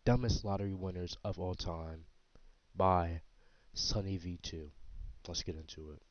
dumbest lottery winners of all time by SunnyV2. Let's get into it.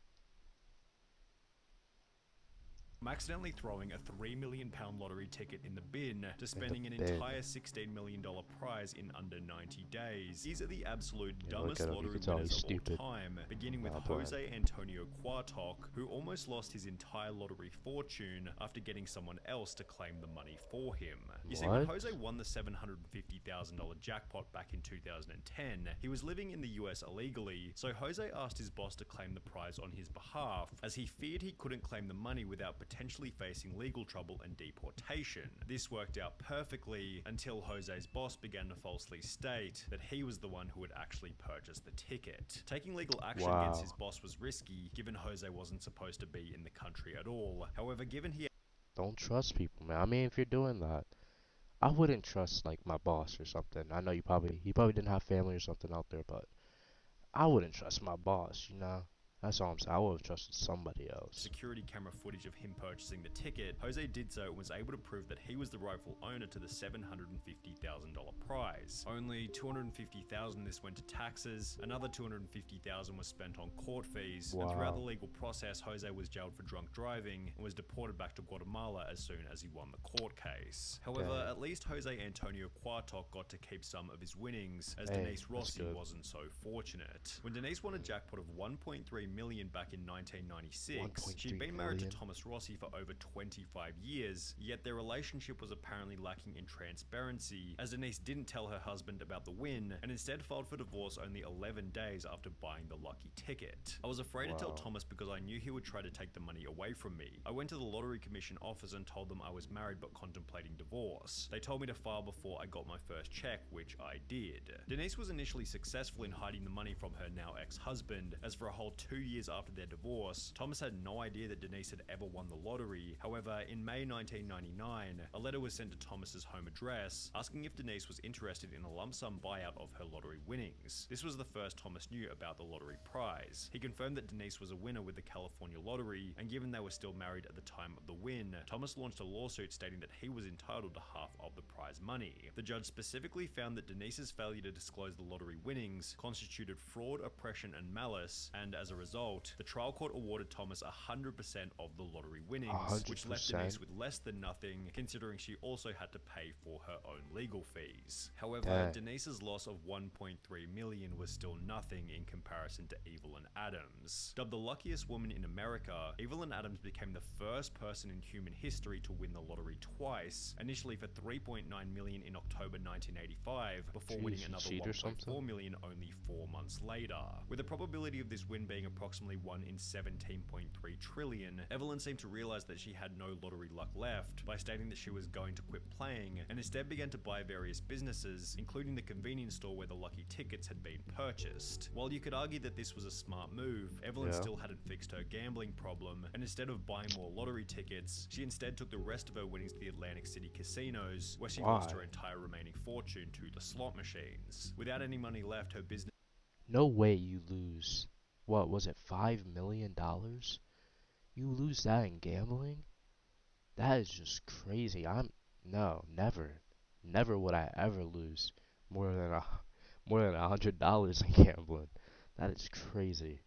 From accidentally throwing a £3 million lottery ticket in the bin to In the spending an bin. entire $16 million prize in under 90 days. These are the absolute Yeah, look dumbest at him. You lottery can tell winners he's of all stupid. time, beginning with Nah, I'm playing. Jose Antonio Cuartoc, who almost lost his entire lottery fortune after getting someone else to claim the money for him. You see, when What? Jose won the $750,000 jackpot back in 2010, he was living in the US illegally, so Jose asked his boss to claim the prize on his behalf, as he feared he couldn't claim the money without potentially facing legal trouble and deportation. This worked out perfectly until Jose's boss began to falsely state that he was the one who had actually purchased the ticket. Taking legal action against his boss was risky, given Jose wasn't supposed to be in the country at all. However, given he Don't trust people, man. I mean, if you're doing that, I wouldn't trust like my boss or something. I know he probably didn't have family or something out there, but I wouldn't trust my boss, you know? That's all I'm saying. I would have trusted somebody else. security camera footage of him purchasing the ticket, Jose did so and was able to prove that he was the rightful owner to the $750,000 prize. Only $250,000 this went to taxes, another $250,000 was spent on court fees, and throughout the legal process, Jose was jailed for drunk driving and was deported back to Guatemala as soon as he won the court case. However, at least Jose Antonio Cuartoc got to keep some of his winnings, as Denise Rossi wasn't so fortunate. When Denise won a jackpot of $1.3 million back in 1996, she'd been married to Thomas Rossi for over 25 years, yet their relationship was apparently lacking in transparency, as Denise didn't tell her husband about the win, and instead filed for divorce only 11 days after buying the lucky ticket. I was afraid to tell Thomas because I knew he would try to take the money away from me. I went to the Lottery Commission office and told them I was married but contemplating divorce. They told me to file before I got my first check, which I did. Denise was initially successful in hiding the money from her now ex-husband, as for a whole 2 years after their divorce, Thomas had no idea that Denise had ever won the lottery. However, in May 1999, a letter was sent to Thomas's home address asking if Denise was interested in a lump sum buyout of her lottery winnings. This was the first Thomas knew about the lottery prize. He confirmed that Denise was a winner with the California lottery, and given they were still married at the time of the win, Thomas launched a lawsuit stating that he was entitled to half of the prize money. The judge specifically found that Denise's failure to disclose the lottery winnings constituted fraud, oppression, and malice, and as a result, the trial court awarded Thomas 100% of the lottery winnings, 100%. which left Denise with less than nothing, considering she also had to pay for her own legal fees. However, Denise's loss of $1.3 million was still nothing in comparison to Evelyn Adams. Dubbed the luckiest woman in America, Evelyn Adams became the first person in human history to win the lottery twice, initially for $3.9 million in October 1985, before winning another $1.4 million only 4 months later. With the probability of this win being approximately 1 in 17.3 trillion, Evelyn seemed to realize that she had no lottery luck left by stating that she was going to quit playing, and instead began to buy various businesses, including the convenience store where the lucky tickets had been purchased. While you could argue that this was a smart move, Evelyn still hadn't fixed her gambling problem, and instead of buying more lottery tickets, she instead took the rest of her winnings to the Atlantic City casinos, where she lost her entire remaining fortune to the slot machines. Without any money left, her business... No way you lose, what was it, $5 million? You lose that in gambling? That is just crazy. No, never. Never would I ever lose more than $100 in gambling. That is crazy.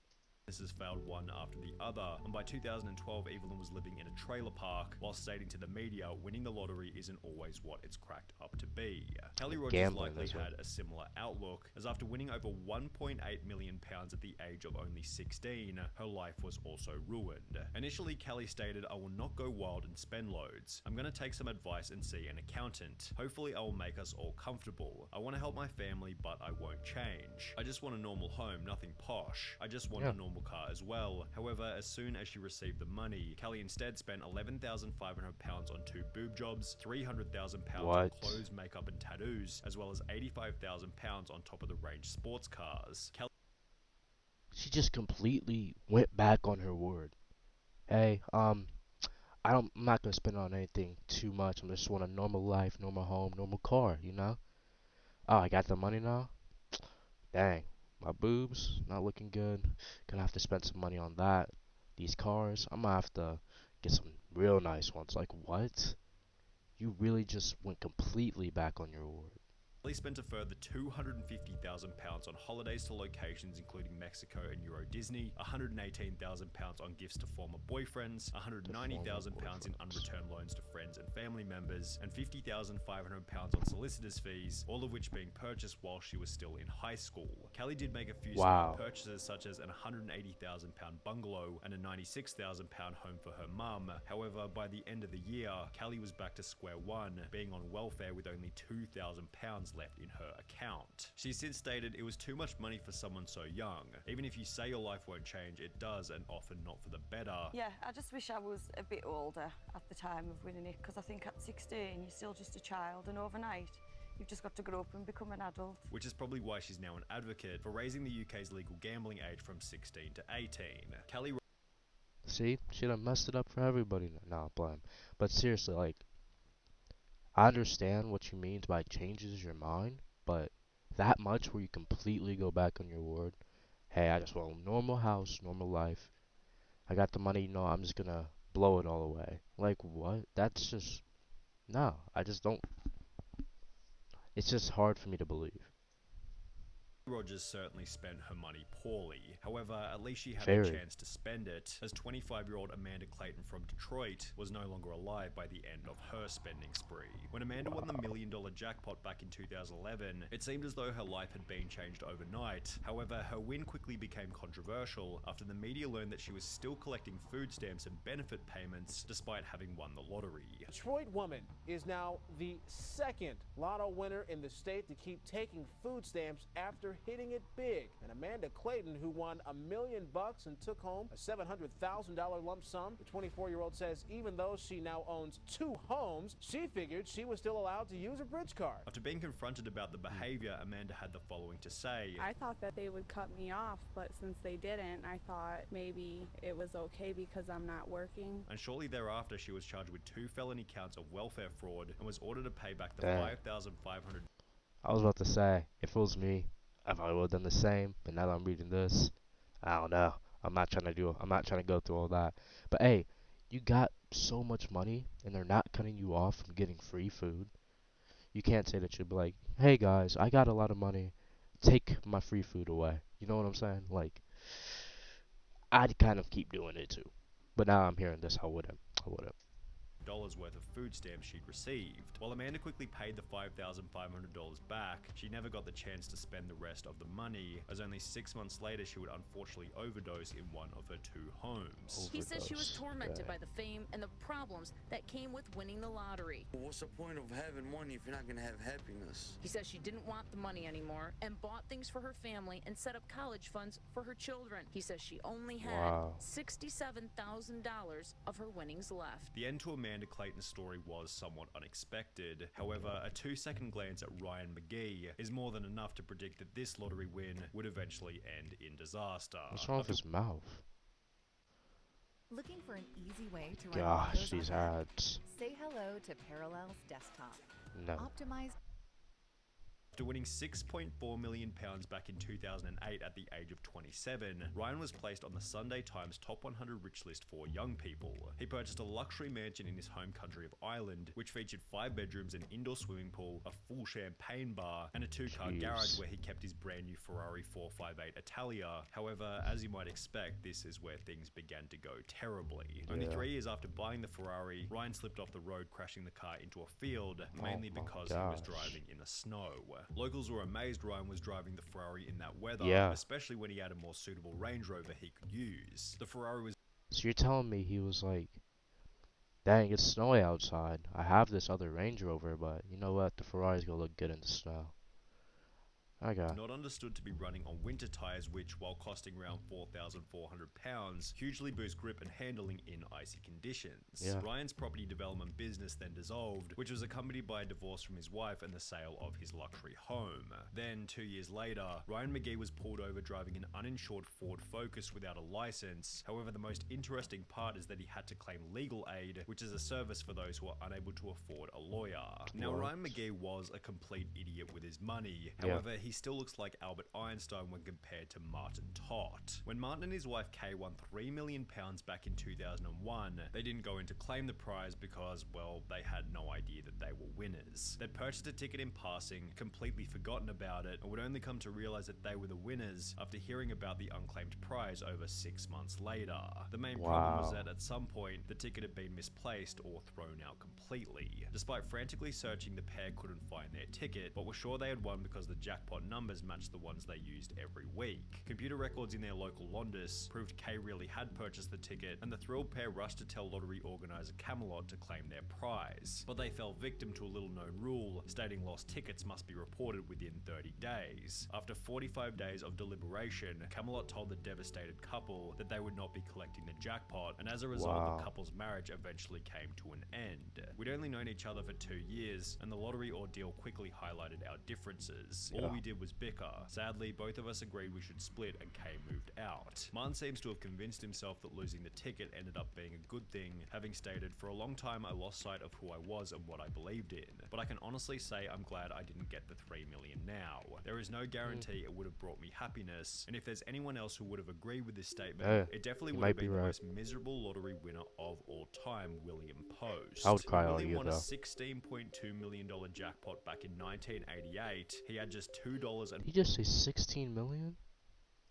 This has failed one after the other, and by 2012 Evelyn was living in a trailer park while stating to the media winning the lottery isn't always what it's cracked up to be. Kelly Rogers likely had a similar outlook, as after winning over £1.8 million at the age of only 16, her life was also ruined. Initially, Kelly stated, "I will not go wild and spend loads. I'm going to take some advice and see an accountant. Hopefully I will make us all comfortable. I want to help my family, but I won't change. I just want a normal home, nothing posh. I just want a normal car as well." However, as soon as she received the money, Kelly instead spent £11,500 on 2 boob jobs, £300,000 on clothes, makeup and tattoos, as well as £85,000 on top of the range sports cars. She just completely went back on her word. Hey, I'm not gonna spend on anything too much. I just want a normal life, normal home, normal car, you know? Oh, I got the money now? Dang. My boobs not looking good. Gonna have to spend some money on that. These cars, I'm gonna have to get some real nice ones. Like, what? You really just went completely back on your word. Kelly spent a further £250,000 on holidays to locations including Mexico and Euro Disney, £118,000 on gifts to former boyfriends, £190,000 in unreturned loans to friends and family members, and £50,500 on solicitors' fees, all of which being purchased while she was still in high school. Kelly did make a few smart purchases such as an £180,000 bungalow and a £96,000 home for her mum. However, by the end of the year, Kelly was back to square one, being on welfare with only £2,000 left in her account. She since stated it was too much money for someone so young. Even if you say your life won't change, it does, and often not for the better. Yeah, I just wish I was a bit older at the time of winning it, because I think at 16 you're still just a child, and overnight you've just got to grow up and become an adult. Which is probably why she's now an advocate for raising the UK's legal gambling age from 16 to 18. Kelly... See, she done messed it up for everybody. Nah, blame. But seriously, like, I understand what you mean by changes your mind, but that much where you completely go back on your word. Hey, I just want a normal house, normal life. I got the money, no, I'm just gonna blow it all away. Like, what? That's just, no, I just don't. It's just hard for me to believe. Rogers certainly spent her money poorly. However, at least she had Very. the chance to spend it, as 25-year-old Amanda Clayton from Detroit was no longer alive by the end of her spending spree. When Amanda won the $1 million jackpot back in 2011, it seemed as though her life had been changed overnight. However, her win quickly became controversial after the media learned that she was still collecting food stamps and benefit payments despite having won the lottery. Detroit woman is now the second lotto winner in the state to keep taking food stamps after hitting it big. And Amanda Clayton, who won $1 million and took home a $700,000 lump sum. The 24-year-old says even though she now owns 2 homes, she figured she was still allowed to use a bridge card. After being confronted about the behavior, Amanda had the following to say. I thought that they would cut me off, but since they didn't, I thought maybe it was okay because I'm not working. And shortly thereafter, she was charged with 2 felony counts of welfare fraud and was ordered to pay back the $5,500. I was about to say, if it was me, if I would have done the same, but now that I'm reading this, I don't know. I'm not trying to go through all that. But hey, you got so much money and they're not cutting you off from getting free food. You can't say that you'll be like, hey guys, I got a lot of money. Take my free food away. You know what I'm saying? Like, I'd kind of keep doing it too. But now I'm hearing this, I wouldn't. Worth of food stamps she'd received. While Amanda quickly paid the $5,500 back, she never got the chance to spend the rest of the money, as only 6 months later she would unfortunately overdose in one of her 2 homes. He says she was tormented by the fame and the problems that came with winning the lottery. What's the point of having money if you're not going to have happiness? He says she didn't want the money anymore and bought things for her family and set up college funds for her children. He says she only had $67,000 of her winnings left. The end to Amanda Clayton's story was somewhat unexpected. However, a 2-second glance at Ryan McGee is more than enough to predict that this lottery win would eventually end in disaster. What's wrong with his mouth? Looking for an easy way to run Gosh, videos these on ads. Say hello to Parallels Desktop. No. Optimized. After winning £6.4 million back in 2008 at the age of 27, Ryan was placed on the Sunday Times Top 100 Rich list for young people. He purchased a luxury mansion in his home country of Ireland, which featured 5 bedrooms, an indoor swimming pool, a full champagne bar, and a 2-car garage where he kept his brand new Ferrari 458 Italia. However, as you might expect, this is where things began to go terribly. Only 3 years after buying the Ferrari, Ryan slipped off the road, crashing the car into a field, mainly because he was driving in the snow. Locals were amazed Ryan was driving the Ferrari in that weather, especially when he had a more suitable Range Rover he could use. The Ferrari was... So you're telling me he was like, dang, it's snowy outside. I have this other Range Rover, but you know what? The Ferrari's gonna look good in the snow. Not understood to be running on winter tires, which, while costing around £4,400, hugely boost grip and handling in icy conditions. Ryan's property development business then dissolved, which was accompanied by a divorce from his wife and the sale of his luxury home. Then, 2 years later, Ryan McGee was pulled over driving an uninsured Ford Focus without a license. However, the most interesting part is that he had to claim legal aid, which is a service for those who are unable to afford a lawyer. Now, Ryan McGee was a complete idiot with his money. However, he still looks like Albert Einstein when compared to Martin Tott. When Martin and his wife Kay won £3 million back in 2001, they didn't go in to claim the prize because, well, they had no idea that they were winners. They'd purchased a ticket in passing, completely forgotten about it, and would only come to realize that they were the winners after hearing about the unclaimed prize over 6 months later. The main problem was Wow. that at some point, the ticket had been misplaced or thrown out completely. Despite frantically searching, the pair couldn't find their ticket, but were sure they had won because the jackpot numbers matched the ones they used every week. Computer records in their local Londis proved Kay really had purchased the ticket, and the thrilled pair rushed to tell lottery organizer Camelot to claim their prize. But they fell victim to a little-known rule, stating lost tickets must be reported within 30 days. After 45 days of deliberation, Camelot told the devastated couple that they would not be collecting the jackpot, and as a result, Wow. the couple's marriage eventually came to an end. We'd only known each other for 2 years, and the lottery ordeal quickly highlighted our differences. All Yeah. we did was bicker. Sadly, both of us agreed we should split, and Kay moved out. Martin seems to have convinced himself that losing the ticket ended up being a good thing, having stated, "For a long time I lost sight of who I was and what I believed in, but I can honestly say I'm glad I didn't get the $3 million now. There is no guarantee it would have brought me happiness, and if there's anyone else who would have agreed with this statement, Yeah, it definitely you would have might be been the right. most miserable lottery winner of all time, William Post." I would cry all William year won a though. $16.2 million jackpot back in 1988. He had just $2 and Did you just say 16 million?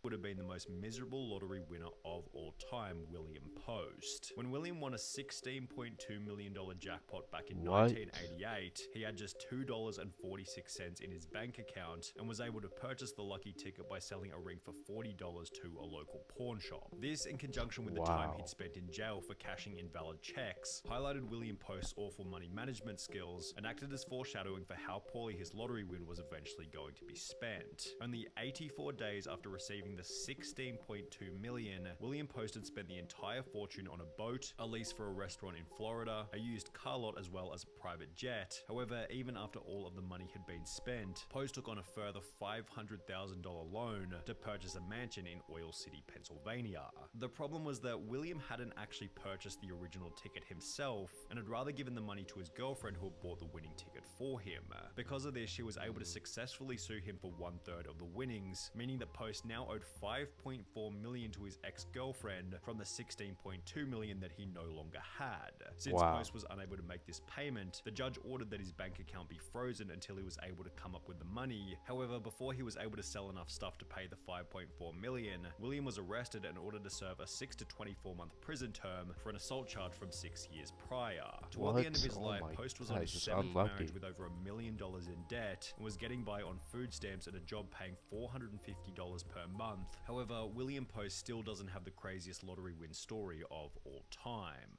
would have been the most miserable lottery winner of all time, William Post. When William won a $16.2 million jackpot back in What? 1988, he had just $2.46 in his bank account and was able to purchase the lucky ticket by selling a ring for $40 to a local pawn shop. This, in conjunction with the time Wow. he'd spent in jail for cashing invalid checks, highlighted William Post's awful money management skills and acted as foreshadowing for how poorly his lottery win was eventually going to be spent. Only 84 days after receiving the $16.2 million, William Post had spent the entire fortune on a boat, a lease for a restaurant in Florida, a used car lot, as well as a private jet. However, even after all of the money had been spent, Post took on a further $500,000 loan to purchase a mansion in Oil City, Pennsylvania. The problem was that William hadn't actually purchased the original ticket himself and had rather given the money to his girlfriend who had bought the winning ticket for him. Because of this, she was able to successfully sue him for 1/3 of the winnings, meaning that Post now owed $5.4 million to his ex-girlfriend from the $16.2 million that he no longer had. Since Wow. Post was unable to make this payment, the judge ordered that his bank account be frozen until he was able to come up with the money. However, before he was able to sell enough stuff to pay the $5.4 million, William was arrested and ordered to serve a 6 to 24-month prison term for an assault charge from 6 years prior. Toward the end of What? his Oh life, my Post was God, on he's his just 7th unlucky. marriage with over $1 million in debt and was getting by on food stamps and a job paying $450 per month. However, William Post still doesn't have the craziest lottery win story of all time.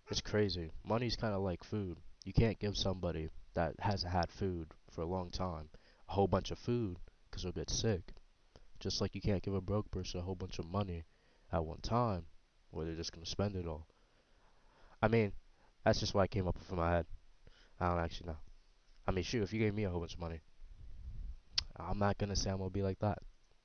It's crazy. Money's kind of like food. You can't give somebody that hasn't had food for a long time a whole bunch of food because they'll get sick. Just like you can't give a broke person a whole bunch of money at one time or they're just going to spend it all. I mean, that's just what I came up with in my head. I don't actually know. I mean, shoot, if you gave me a whole bunch of money, I'm not going to say I'm going to be like that.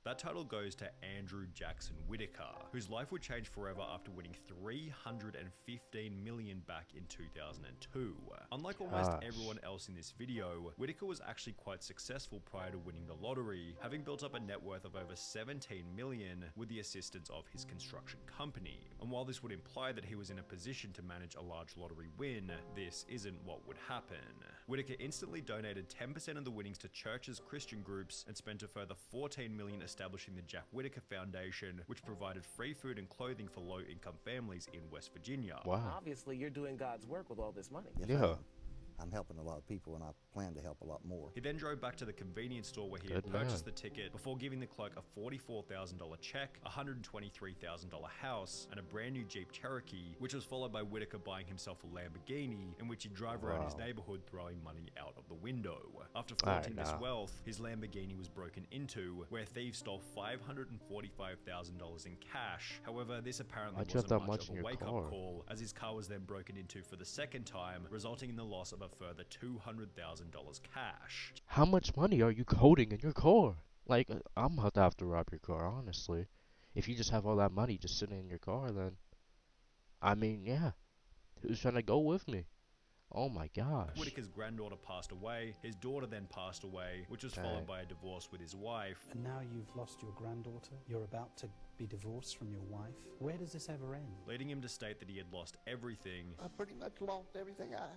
That title goes to Andrew Jackson Whitaker, whose life would change forever after winning $315 million back in 2002. Unlike almost Gosh. everyone else in this video, Whitaker was actually quite successful prior to winning the lottery, having built up a net worth of over $17 million with the assistance of his construction company. And while this would imply that he was in a position to manage a large lottery win, this isn't what would happen. Whitaker instantly donated 10% of the winnings to churches, Christian groups, and spent a further $14 million establishing the Jack Whitaker Foundation, which provided free food and clothing for low-income families in West Virginia. Wow. Obviously, you're doing God's work with all this money. Yes, Yeah. I am. I'm helping a lot of people, and I plan to help a lot more. He then drove back to the convenience store where he Good had purchased man. the ticket before giving the clerk a $44,000 check, a $123,000 house, and a brand new Jeep Cherokee, which was followed by Whitaker buying himself a Lamborghini, in which he'd drive around his Wow. neighborhood throwing money out of the window. After Alright, flaunting this now. wealth, his Lamborghini was broken into, where thieves stole $545,000 in cash. However, this apparently Why'd you have wasn't that much much of in a your wake-up car? call, as his car was then broken into for the second time, resulting in the loss of a further $200,000 cash. How much money are you holding in your car? Like, I'm about to have to rob your car, honestly. If you just have all that money just sitting in your car, then, I mean, yeah. Who's trying to go with me? Oh my gosh. Whitaker's granddaughter passed away, his daughter then passed away, which was followed by a divorce with his wife. And now you've lost your granddaughter, you're about to be divorced from your wife. Where does this ever end? Leading him to state that he had lost everything. I pretty much lost everything I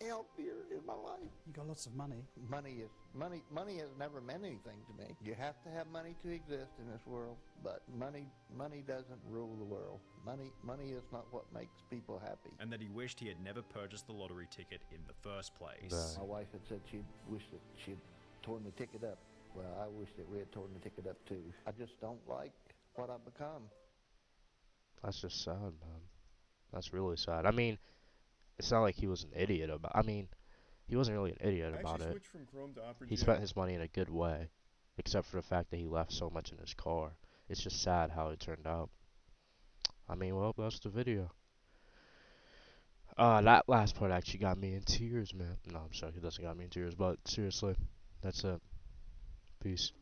held dear in my life. You got lots of money. Money has never meant anything to me. You have to have money to exist in this world, but money doesn't rule the world. Money is not what makes people happy. And that he wished he had never purchased the lottery ticket in the first place. My wife had said she wished that she'd torn the ticket up. Well, I wish that we had torn the ticket up too. I just don't like what I've become. That's just sad, man. That's really sad. I mean, it's not like he was an idiot about. I mean, he wasn't really an idiot about it. From Chrome to Opera He GL. spent his money in a good way, except for the fact that he left so much in his car. It's just sad how it turned out. I mean, well, that's the video. That last part actually got me in tears, man. No, I'm sorry, it doesn't got me in tears, but seriously, that's it. Peace.